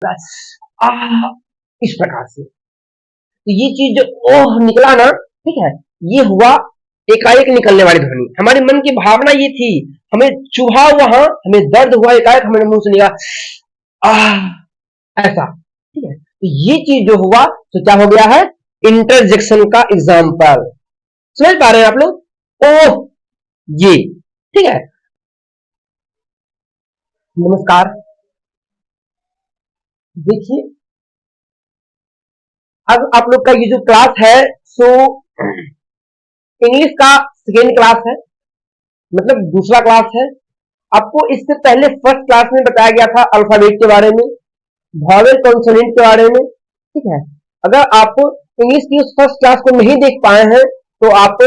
आह, इस प्रकार से। तो ये चीज जो ओह निकला ना, ठीक है, ये हुआ एकाएक निकलने वाली ध्वनि। हमारे मन की भावना ये थी, हमें चुभा वहां, हमें दर्द हुआ, एकाएक हमारे मुंह से निकला आह, ऐसा, ठीक है। तो ये चीज जो हुआ तो क्या हो गया है, इंटरजेक्शन का एग्जाम्पल। समझ पा रहे हैं आप लोग। ओह, ये ठीक है। नमस्कार, देखिए अब आप लोग का ये जो क्लास है सो इंग्लिश का सेकेंड क्लास है, मतलब दूसरा क्लास है। आपको इससे पहले फर्स्ट क्लास में बताया गया था अल्फाबेट के बारे में, वॉवेल कॉन्सोनेंट के बारे में, ठीक है। अगर आप इंग्लिश की उस फर्स्ट क्लास को नहीं देख पाए हैं तो आप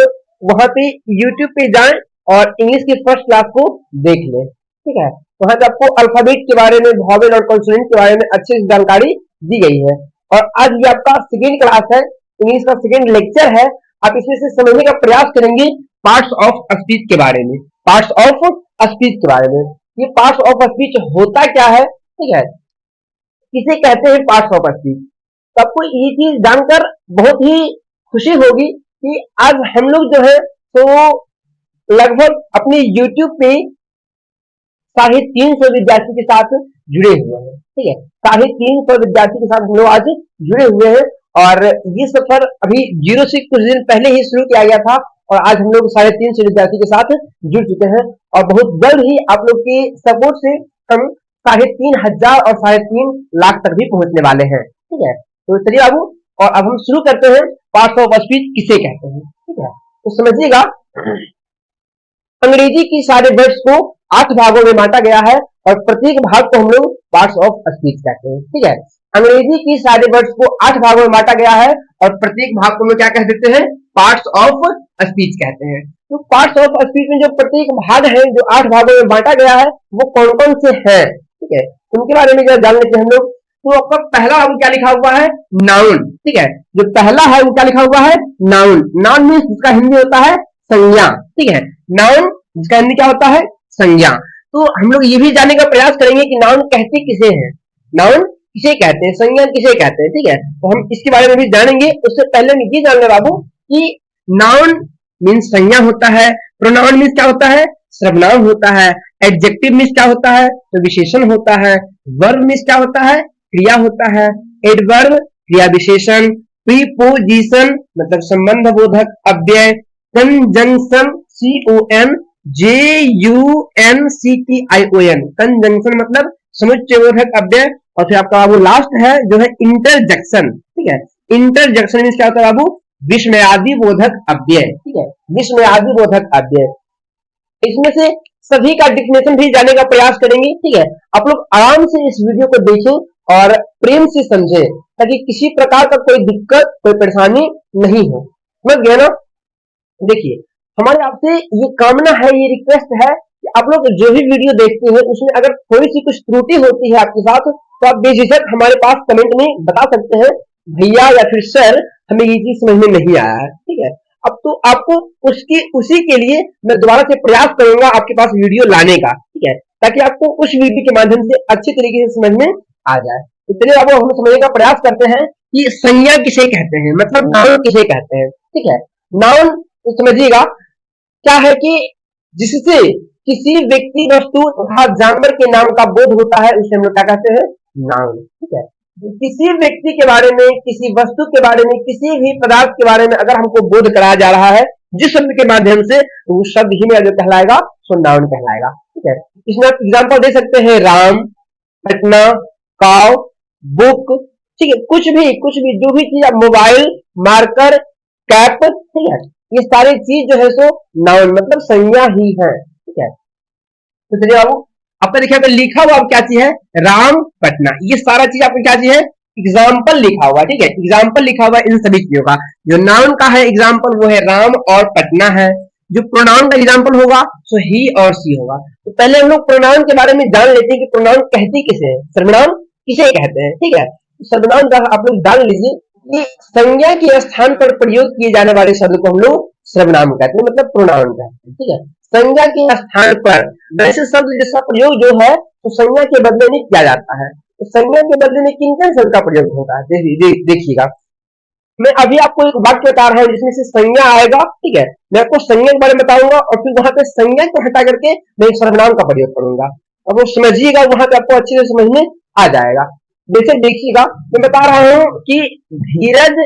वहां पे यूट्यूब पे जाएं और इंग्लिश की फर्स्ट क्लास को देख लें, ठीक है। वहां पे आपको अल्फाबेट के बारे में, वॉवेल और कॉन्सोनेंट के बारे में अच्छी जानकारी दी गई है। और आज ये आपका सेकेंड क्लास है, इंग्लिश का सेकेंड लेक्चर है। आप इसमें से समझने का प्रयास करेंगे पार्ट्स ऑफ स्पीच के बारे में, पार्ट्स ऑफ स्पीच के बारे में। ये पार्ट्स ऑफ स्पीच होता क्या है, ठीक है, किसे कहते हैं पार्ट्स ऑफ स्पीच। तो आपको ये चीज जानकर बहुत ही खुशी होगी कि आज हम लोग जो है तो लगभग अपने YouTube पे 350 विद्यार्थी के साथ जुड़े हुए हैं, ठीक है। 350 विद्यार्थी के साथ हम लोग आज जुड़े हुए हैं और ये सफर अभी 0 से कुछ दिन पहले ही शुरू किया गया था और आज हम लोग 350 विद्यार्थी के साथ जुड़ चुके हैं और बहुत जल्द ही आप लोग के सपोर्ट से हम 3,500 और 3.5 लाख तक भी पहुंचने वाले हैं, ठीक है। तो चलिए बाबू, और अब हम शुरू करते हैं पार्ट्स ऑफ स्पीच किसे कहते हैं, ठीक है। तो समझिएगा, अंग्रेजी की सारे वर्ड्स को 8 भागों में बांटा गया है और प्रत्येक भाग को हम लोग पार्ट्स ऑफ स्पीच कहते हैं, ठीक है। अंग्रेजी की सारे वर्ड्स को 8 भागों में बांटा गया है और प्रत्येक भाग को हम लोग क्या कह देते हैं, पार्ट्स ऑफ स्पीच कहते हैं। तो पार्ट्स ऑफ स्पीच में जो प्रत्येक भाग है, जो 8 भागों में बांटा गया है, वो कौन कौन से हैं, ठीक है, उनके बारे में जान लेते हैं हम लोग। तो आपका पहला भाग क्या लिखा हुआ है, नाउन, ठीक है। जो पहला है वो क्या लिखा हुआ है, नाउन। नाउन मीन्स जिसका हिंदी होता है संज्ञा, ठीक है। नाउन जिसका हिंदी क्या होता है, संज्ञा। तो हम लोग ये भी जानने का प्रयास करेंगे कि नाउन कहते किसे हैं, नाउन किसे कहते हैं, संज्ञा किसे कहते हैं, ठीक है। तो हम इसके बारे में भी जानेंगे। उससे पहले हम ये जान ले बाबू कि नाउन मीन्स संज्ञा होता है, प्रोनाउन मीन्स क्या होता है, सर्वनाम होता है, एडजेक्टिव मीन्स क्या होता है, तो विशेषण होता है, वर्ब मीन्स क्या होता है, क्रिया होता है, एडवर्ब क्रिया विशेषण, प्रीपोजिशन मतलब संबंध बोधक अव्यय, कंजंक्शन CONJUNCTION कंजंक्शन मतलब समुच्चय बोधक अव्यय, और फिर आपका बाबू लास्ट है जो है इंटरजेक्शन, ठीक है। इंटरजेक्शन मीन्स क्या होता है बाबू, विस्मयादि बोधक अव्यय, ठीक है, विस्मयादि बोधक अव्यय। इसमें से सभी का डिफिनेशन भी जानने का प्रयास करेंगे, ठीक है। आप लोग आराम से इस वीडियो को देखें और प्रेम से समझें ताकि किसी प्रकार का कोई दिक्कत, कोई परेशानी नहीं हो, समझ गए ना। देखिए, हमारे आपसे ये कामना है, ये रिक्वेस्ट है कि आप लोग जो भी वीडियो देखते हैं उसमें अगर थोड़ी सी कुछ त्रुटि होती है आपके साथ तो आप बेझिझक हमारे पास कमेंट में बता सकते हैं, भैया या फिर सर हमें ये चीज समझ में नहीं आया है, ठीक है। अब तो आपको उसी के लिए मैं दोबारा से प्रयास करूंगा आपके पास वीडियो लाने का, ठीक है, ताकि आपको उस वीडियो के माध्यम से अच्छी तरीके से समझ में आ जाए। तो चलिए अब हम समझने का प्रयास करते हैं कि संज्ञा किसे कहते हैं, मतलब नाउन किसे कहते हैं, ठीक है। नाउन तो समझिएगा क्या है कि जिससे किसी व्यक्ति, वस्तु तथा जानवर के नाम का बोध होता है उसे हम लोग क्या कहते हैं, नाउन, ठीक है। किसी व्यक्ति के बारे में, किसी वस्तु के बारे में, किसी भी पदार्थ के बारे में अगर हमको बोध कराया जा रहा है जिस शब्द के माध्यम से, तो वो शब्द ही में जो कहलाएगा सो नाउन कहलाएगा, ठीक है। इसमें आप एग्जाम्पल दे सकते हैं, राम, पटना, काव, बुक, ठीक है, कुछ भी जो भी चीज, मोबाइल, मार्कर, कैप, ठीक है, ये सारी चीज जो है सो नाउन मतलब संज्ञा ही है, ठीक है। तो चलिए बाबू, आपका देखिए पे लिखा हुआ क्या चीज है, राम पटना, ये सारा चीज आपको क्या चीज है, एग्जाम्पल लिखा हुआ, ठीक है, एग्जाम्पल लिखा हुआ इन सभी चीजों का। जो नाउन का है एग्जाम्पल वो है राम और पटना है। जो प्रोनाउन का एग्जाम्पल होगा सो ही और सी होगा। तो पहले हम लोग प्रोनाउन के बारे में जान लेते हैं कि प्रोनाउन कहते किसे है, सर्वनाम किसे कहते हैं, ठीक है। सर्वनाम का आप लोग जान लीजिए कि संज्ञा के स्थान पर प्रयोग किए जाने वाले शब्द को हम लोग सर्वनाम कहते हैं, मतलब प्रोनाउन कहते हैं, ठीक है। संज्ञा के स्थान पर वैसे शब्द जिसका प्रयोग जो है तो संज्ञा के बदले में किया जाता है। तो संज्ञा के बदले में किन किन शब्द का प्रयोग होता है, देखिएगा। मैं अभी आपको एक वाक्य बता रहा हूँ जिसमें से संज्ञा आएगा, ठीक है। मैं आपको संज्ञा के बारे में बताऊंगा और फिर वहां पे संज्ञा को हटा करके मैं एक सर्वनाम का प्रयोग करूंगा। अब वो समझिएगा, वहां पे आपको अच्छे से समझ में आ जाएगा। जैसे देखिएगा, मैं बता रहा हूँ कि धीरज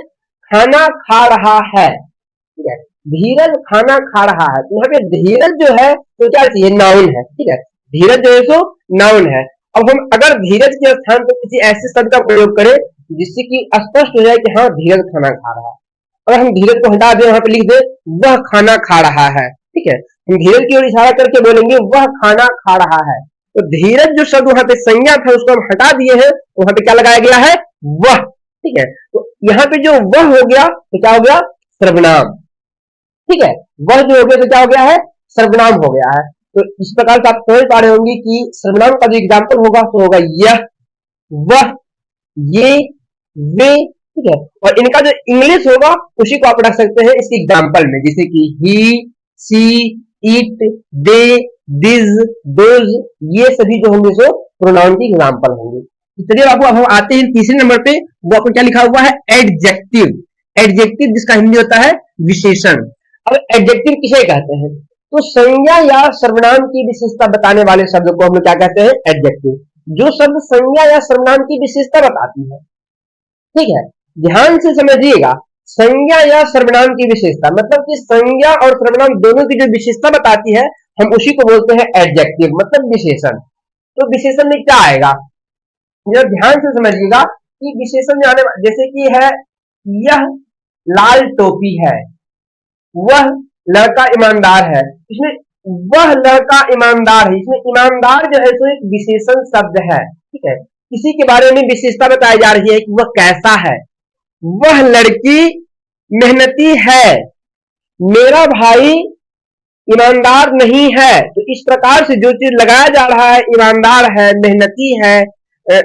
खाना खा रहा है, ठीक है। धीरज खाना खा रहा है, तो यहाँ पे धीरज जो है तो क्या चाहिए, नाउन है, ठीक है। धीरज जो है सो नाउन है। अब हम अगर धीरज के स्थान पर किसी ऐसे शब्द का प्रयोग करें जिससे कि स्पष्ट हो जाए कि हाँ धीरज खाना खा रहा है, अगर हम धीरज को हटा दें, वहां पे लिख दे वह खाना खा रहा है, ठीक है। हम धीरज की ओर इशारा करके बोलेंगे वह खाना खा रहा है। तो धीरज जो शब्द वहां पे संज्ञा था उसको हम हटा दिए हैं, तो वहां पे क्या लगाया गया है, वह, ठीक है। तो यहाँ पे जो वह हो गया तो क्या हो गया, सर्वनाम, ठीक है। वह जो हो गया तो क्या हो गया है, सर्वनाम हो गया है। तो इस प्रकार से आप समझ पा रहे होंगे कि सर्वनाम का जो एग्जाम्पल होगा तो होगा यह, वह, ये, वे, ठीक है। और इनका जो इंग्लिश होगा उसी को आप रख सकते हैं इसके एग्जाम्पल में, जैसे कि ही, सी, इट, दे, दिस, दोज, ये सभी जो होंगे सो प्रोनाउन के एग्जाम्पल होंगे। तो चलिए बाबू अब हम आते हैं तीसरे नंबर पे, वो आपको क्या लिखा हुआ है, एडजेक्टिव। एडजेक्टिव जिसका हिंदी होता है विशेषण। अब एडजेक्टिव किसे कहते हैं, तो संज्ञा या सर्वनाम की विशेषता बताने वाले शब्द को हम लोग क्या कहते हैं, एडजेक्टिव। जो शब्द संज्ञा या सर्वनाम की विशेषता बताती है, ठीक है। ध्यान से समझिएगा, संज्ञा या सर्वनाम की विशेषता मतलब कि संज्ञा और सर्वनाम दोनों की जो विशेषता बताती है हम उसी को बोलते हैं एडजेक्टिव, मतलब विशेषण। तो विशेषण में क्या आएगा, जरा ध्यान से समझिएगा कि विशेषण में आने, जैसे कि है यह लाल टोपी है, वह लड़का ईमानदार है, इसमें वह लड़का ईमानदार है, इसमें ईमानदार जो है सो एक विशेषण शब्द है, ठीक है। किसी के बारे में विशेषता बताई जा रही है कि वह कैसा है। वह लड़की मेहनती है, मेरा भाई ईमानदार नहीं है। तो इस प्रकार से जो चीज लगाया जा रहा है, ईमानदार है, मेहनती है,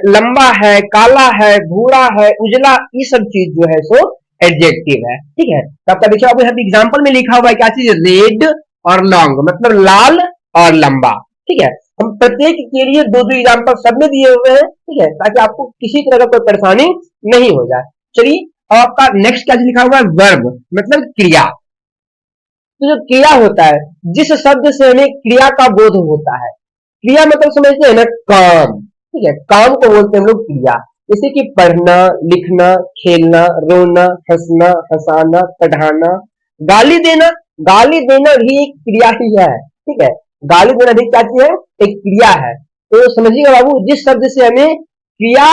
लंबा है, काला है, भूरा है, उजला, ये सब चीज जो है सो एडजेक्टिव है, ठीक है। तो आपका देखिए आपको यहाँ पे एग्जाम्पल में लिखा हुआ है क्या चीज, रेड और लॉन्ग, मतलब लाल और लंबा, ठीक है। हम प्रत्येक के लिए दो दो एग्जाम्पल सब में दिए हुए हैं, ठीक है, ताकि आपको किसी तरह का कोई परेशानी नहीं हो जाए। चलिए अब आपका नेक्स्ट क्या लिखा हुआ है, वर्ब, मतलब क्रिया। तो जो क्रिया होता है, जिस शब्द से हमें क्रिया का बोध होता है, क्रिया मतलब समझते हैं ना, काम, ठीक है, काम को बोलते हैं हम लोग क्रिया। जैसे कि पढ़ना, लिखना, खेलना, रोना, हंसना, हंसाना, पढ़ाना, गाली देना। गाली देना भी एक क्रिया ही है, ठीक है। गाली देना भी क्या चीज है, एक क्रिया है। तो समझिएगा बाबू, जिस शब्द से हमें क्रिया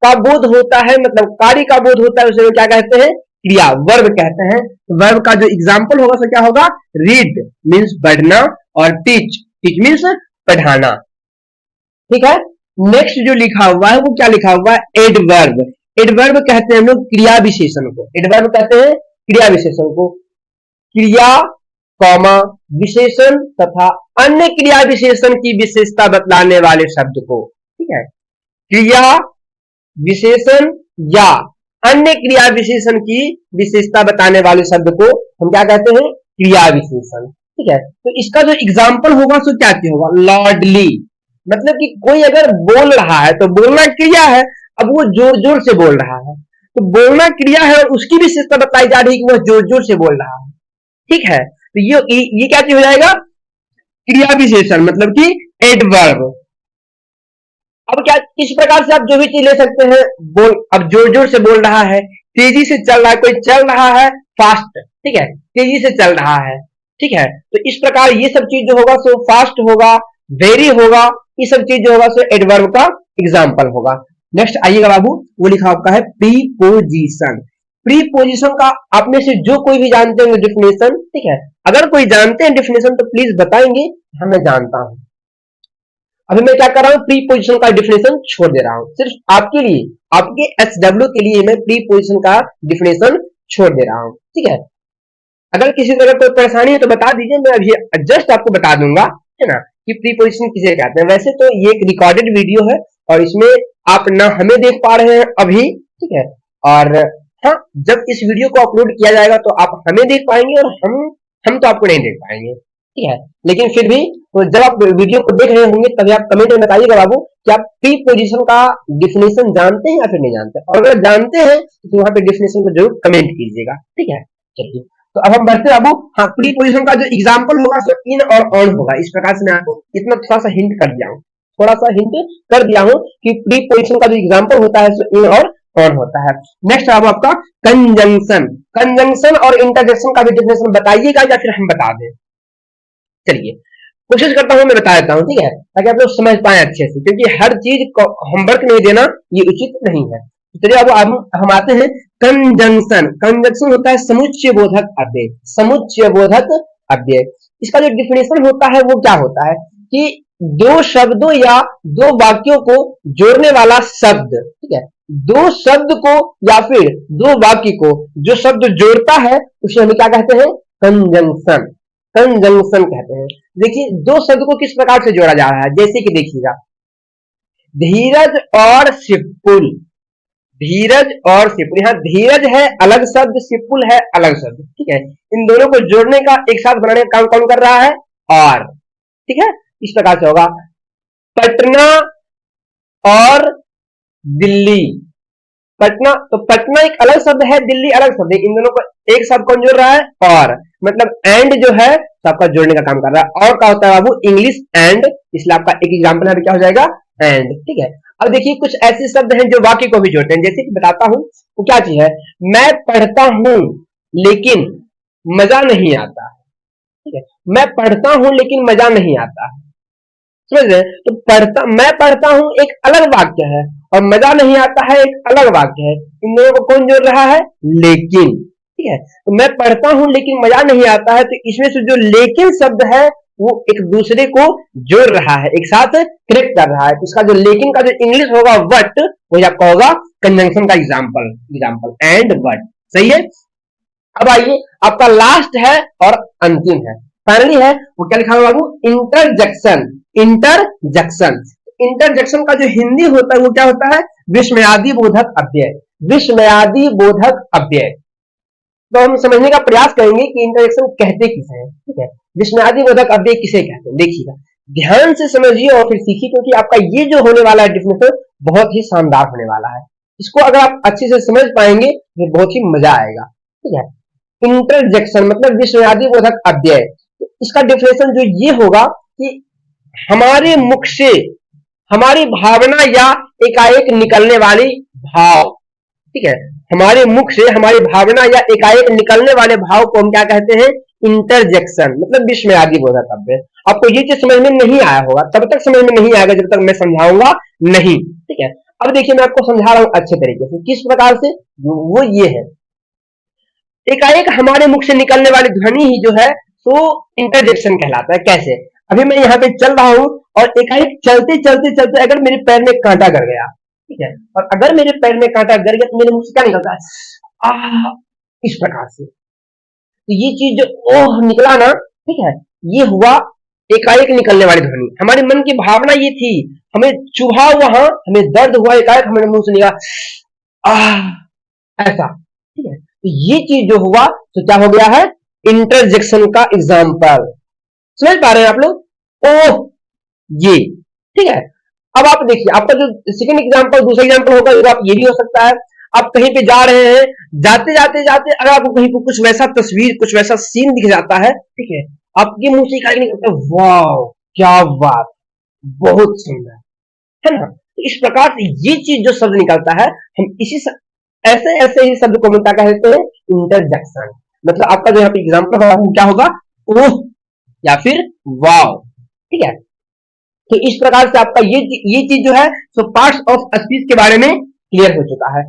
का बोध होता है, मतलब कार्य का बोध होता है, उसे क्या कहते हैं, क्रिया, वर्ब कहते हैं। वर्ब का जो एग्जाम्पल होगा सो क्या होगा, रीड मीन्स पढ़ना और टीच, टीच मीन्स पढ़ाना, ठीक है। नेक्स्ट जो लिखा हुआ है वो क्या लिखा हुआ है, एडवर्ब। एडवर्ब कहते हैं हम लोग क्रिया विशेषण को, एडवर्ब कहते हैं क्रिया विशेषण को। क्रिया कॉमा विशेषण तथा अन्य क्रिया विशेषण की विशेषता बतलाने वाले शब्द को, ठीक है। क्रिया विशेषण या अन्य क्रिया विशेषण की विशेषता बताने वाले शब्द को हम क्या कहते हैं, क्रिया विशेषण, ठीक है। तो इसका जो एग्जाम्पल होगा सो क्या होगा, लॉर्डली, मतलब कि कोई अगर बोल रहा है तो बोलना क्रिया है, अब वो जोर जोर से बोल रहा है, तो बोलना क्रिया है और उसकी विशेषता बताई जा रही है कि वह जोर जोर से बोल रहा है, ठीक है। तो ये क्या चीज हो जाएगा, क्रिया विशेषण, मतलब कि एडवर्ब। अब क्या, इस प्रकार से आप जो भी चीज ले सकते हैं, बोल, अब जोर जोर से बोल रहा है, तेजी से चल रहा है, कोई चल रहा है फास्ट, ठीक है, तेजी से चल रहा है, ठीक है। तो इस प्रकार ये सब चीज जो होगा सो फास्ट होगा, वेरी होगा, ये सब चीज जो होगा सो एडवर्ब का एग्जाम्पल होगा। नेक्स्ट आइएगा बाबू, वो लिखा आपका है प्रीपोजिशन। प्रीपोजिशन का आप में से जो कोई भी जानते होंगे डिफिनेशन, ठीक है, अगर कोई जानते हैं डिफिनेशन तो प्लीज बताएंगे, मैं जानता हूं। अभी मैं क्या कर रहा हूं, प्रीपोजिशन का डिफिनेशन छोड़ दे रहा हूं, सिर्फ आपके लिए, आपके एचडब्ल्यू के लिए मैं प्रीपोजिशन का डिफिनेशन छोड़ दे रहा हूं, ठीक है। अगर किसी तरह कोई परेशानी है तो बता दीजिए, मैं अभी जस्ट आपको बता दूंगा, है ना, कि प्रीपोजिशन किसे कहते हैं। वैसे तो ये एक रिकॉर्डेड वीडियो है और इसमें आप ना हमें देख पा रहे हैं अभी, ठीक है, और हाँ, जब इस वीडियो को अपलोड किया जाएगा तो आप हमें देख पाएंगे और हम तो आपको नहीं देख पाएंगे। ठीक है। लेकिन फिर भी तो जब आप वीडियो को देख रहे होंगे तभी आप कमेंट में बताइएगा बाबू कि आप प्रीपोजिशन का डिफिनेशन जानते हैं या फिर नहीं जानते, और अगर जानते हैं तो वहां पे डिफिनेशन को जरूर कमेंट कीजिएगा, ठीक है। चलिए, तो अब हम बढ़ते हैं बाबू। हाँ, प्रीपोजिशन का जो एग्जाम्पल होगा सो इन और ऑन होगा। इस प्रकार से मैं आपको इतना थोड़ा सा हिंट कर दिया हूँ, थोड़ा सा हिंट कर दिया हूँ कि प्रीपोजिशन का जो एग्जाम्पल होता है सो इन और ऑन होता है। नेक्स्ट अब आपका कंजंक्शन। कंजंक्शन और इंटरजेक्शन का भी डेफिनेशन बताइएगा या फिर हम बता दें? चलिए, कोशिश करता हूं मैं बता देता हूं, ठीक है, ताकि आप लोग समझ पाए अच्छे से, क्योंकि हर चीज को होमवर्क में देना ये उचित नहीं है। चलिए अब हम आते हैं कंजंक्शन। कंजंक्शन होता है समुच्चय बोधक अव्यय। समुच्चय बोधक अव्यय, इसका जो डिफिनेशन होता है वो क्या होता है कि दो शब्दों या दो वाक्यों को जोड़ने वाला शब्द, ठीक है, दो शब्द को या फिर दो वाक्य को जो शब्द जोड़ता है उसे हम क्या कहते हैं? कंजंक्शन। कंजंक्शन कहते हैं। देखिए, दो शब्द को किस प्रकार से जोड़ा जा रहा है, जैसे कि देखिएगा, धीरज और सिपुल। धीरज और सिपुल, यहाँ धीरज है अलग शब्द, सिपुल है अलग शब्द, ठीक है। इन दोनों को जोड़ने का, एक साथ बनाने का काम कौन कर रहा है? और, ठीक है, इस प्रकार से होगा। पटना और दिल्ली। पटना, तो पटना एक अलग शब्द है, दिल्ली अलग शब्द है, इन दोनों को एक साथ कौन जोड़ रहा है? और, मतलब एंड जो है तो आपका जोड़ने का काम कर रहा है। और क्या होता है बाबू? इंग्लिश एंड, इसलिए आपका एक एग्जाम्पल है क्या हो जाएगा? एंड, ठीक है। अब देखिए, कुछ ऐसे शब्द हैं जो वाक्य को भी जोड़ते हैं, जैसे कि बताता हूं वो क्या चीज है। मैं पढ़ता हूं लेकिन मजा नहीं आता, ठीक है। मैं पढ़ता हूं लेकिन मजा नहीं आता, समझ रहे? तो मैं पढ़ता हूं एक अलग वाक्य है और मजा नहीं आता है एक अलग वाक्य है। इन दोनों को कौन जोड़ रहा है? लेकिन, ठीक है। तो मैं पढ़ता हूं लेकिन मजा नहीं आता है, तो इसमें से जो लेकिन शब्द है वो एक दूसरे को जोड़ रहा है, एक साथ कनेक्ट कर रहा है। तो इसका जो लेकिन का जो इंग्लिश होगा बट, वही आपका होगा कंजंक्शन का एग्जाम्पल। एग्जाम्पल एंड बट, सही है। अब आइए, आपका लास्ट है और अंतिम है, फाइनली है, वो क्या लिखा हुआ बाबू? इंटरजेक्शन। इंटरजेक्शन, इंटरजेक्शन का जो हिंदी होता है वो क्या होता है? विस्मयादि बोधक अव्यय। विस्मयादि बोधक अव्यय। तो हम समझने का प्रयास करेंगे कि इंटरजेक्शन कहते किसे हैं, ठीक है। विस्मयादि बोधक अव्यय किसे कहते हैं? देखिएगा, ध्यान से समझिए और फिर सीखिए, क्योंकि आपका ये जो होने वाला है डिफिनेशन बहुत ही शानदार होने वाला है। इसको अगर आप अच्छे से समझ पाएंगे तो बहुत ही मजा आएगा, ठीक है। इंटरजेक्शन मतलब विस्मयादि बोधक अव्यय। तो इसका डिफिनेशन जो ये होगा कि हमारे मुख से हमारी भावना या एकाएक निकलने वाली भाव, ठीक है, हमारे मुख से हमारी भावना या एकाएक निकलने वाले भाव को हम क्या कहते हैं? इंटरजेक्शन, मतलब विस्मयादि बोधक अव्यय। आपको ये चीज समझ में नहीं आया होगा, तब तक समझ में नहीं आएगा जब तक मैं समझाऊंगा नहीं, ठीक है। अब देखिए, मैं आपको समझा रहा हूं अच्छे तरीके से, किस प्रकार से। वो ये है, एकाएक हमारे मुख से निकलने वाली ध्वनि ही जो है तो इंटरजेक्शन कहलाता है। कैसे? अभी मैं यहाँ पे चल रहा हूं और एकाएक चलते चलते चलते अगर मेरे पैर में कांटा गड़ गया, ठीक है, और अगर मेरे पैर में कांटा गड़ गया तो मेरे मुंह से क्या निकलता है? आ, इस प्रकार से। तो ये चीज जो ओह निकला ना, ठीक है, ये हुआ एकाएक निकलने वाली ध्वनि। हमारे मन की भावना ये थी, हमें चुभा वहां, हमें दर्द हुआ, एकाएक हमारे मुंह से निकला ऐसा, ठीक है। तो ये चीज जो हुआ तो क्या हो गया है? इंटरजेक्शन का एग्जाम्पल। समझ पा रहे हैं आप लोग? ओह, ये, ठीक है। अब आप देखिए, आपका जो सेकंड एग्जाम्पल, दूसरा एग्जाम्पल होगा, आप ये भी हो सकता है, आप कहीं पे जा रहे हैं, जाते जाते जाते अगर आपको कहीं पर कुछ वैसा तस्वीर, कुछ वैसा सीन दिख जाता है, ठीक है, आपके मुंह से क्या निकलता है? वाह, क्या बात, बहुत सुंदर, है ना। तो इस प्रकार से ये चीज जो शब्द निकलता है, हम ऐसे ऐसे ही शब्द को क्या कहते हैं? इंटरजेक्शन। मतलब आपका जो यहाँ पे एग्जाम्पल होगा वो क्या होगा? ओह या फिर वाव, ठीक है। तो इस प्रकार से आपका ये चीज जो है सो पार्ट्स ऑफ स्पीच के बारे में क्लियर हो चुका है।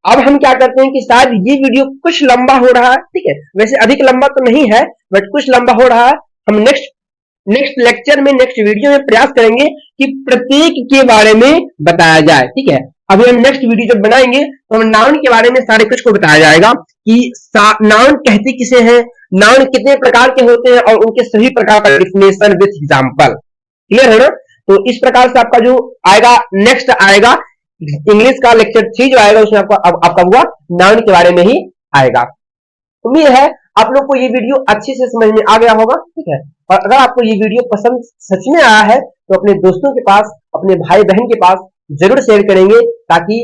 अब हम क्या करते हैं कि शायद ये वीडियो कुछ लंबा हो रहा है, ठीक है, वैसे अधिक लंबा तो नहीं है बट कुछ लंबा हो रहा है। हम नेक्स्ट लेक्चर में, नेक्स्ट वीडियो में प्रयास करेंगे कि प्रत्येक के बारे में बताया जाए, ठीक है। अभी हम नेक्स्ट वीडियो जब बनाएंगे तो हम नाउन के बारे में सारे कुछ को बताया जाएगा कि नाउन कहते किसे हैं, नाउन कितने प्रकार के होते हैं और उनके सभी प्रकार का डिफिनेशन विथ एग्जांपल। क्लियर है ना? तो इस प्रकार से आपका जो आएगा, नेक्स्ट आएगा इंग्लिश का लेक्चर 3 जो आएगा, उसमें आपका हुआ नाउन के बारे में ही आएगा। उम्मीद है आप लोग को ये वीडियो अच्छे से समझ में आ गया होगा, ठीक है। और अगर आपको ये वीडियो पसंद सच में आया है तो अपने दोस्तों के पास, अपने भाई बहन के पास जरूर शेयर करेंगे, ताकि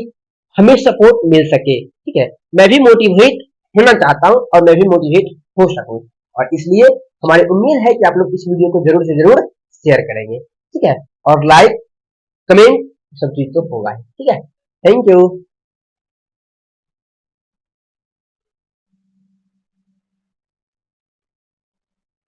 हमें सपोर्ट मिल सके, ठीक है। मैं भी मोटिवेट होना चाहता हूं और मैं भी मोटिवेट हो सकूं, और इसलिए हमारी उम्मीद है कि आप लोग इस वीडियो को जरूर से जरूर शेयर करेंगे, ठीक है। और लाइक, कमेंट सब चीज तो होगा ही, ठीक है। Thank you.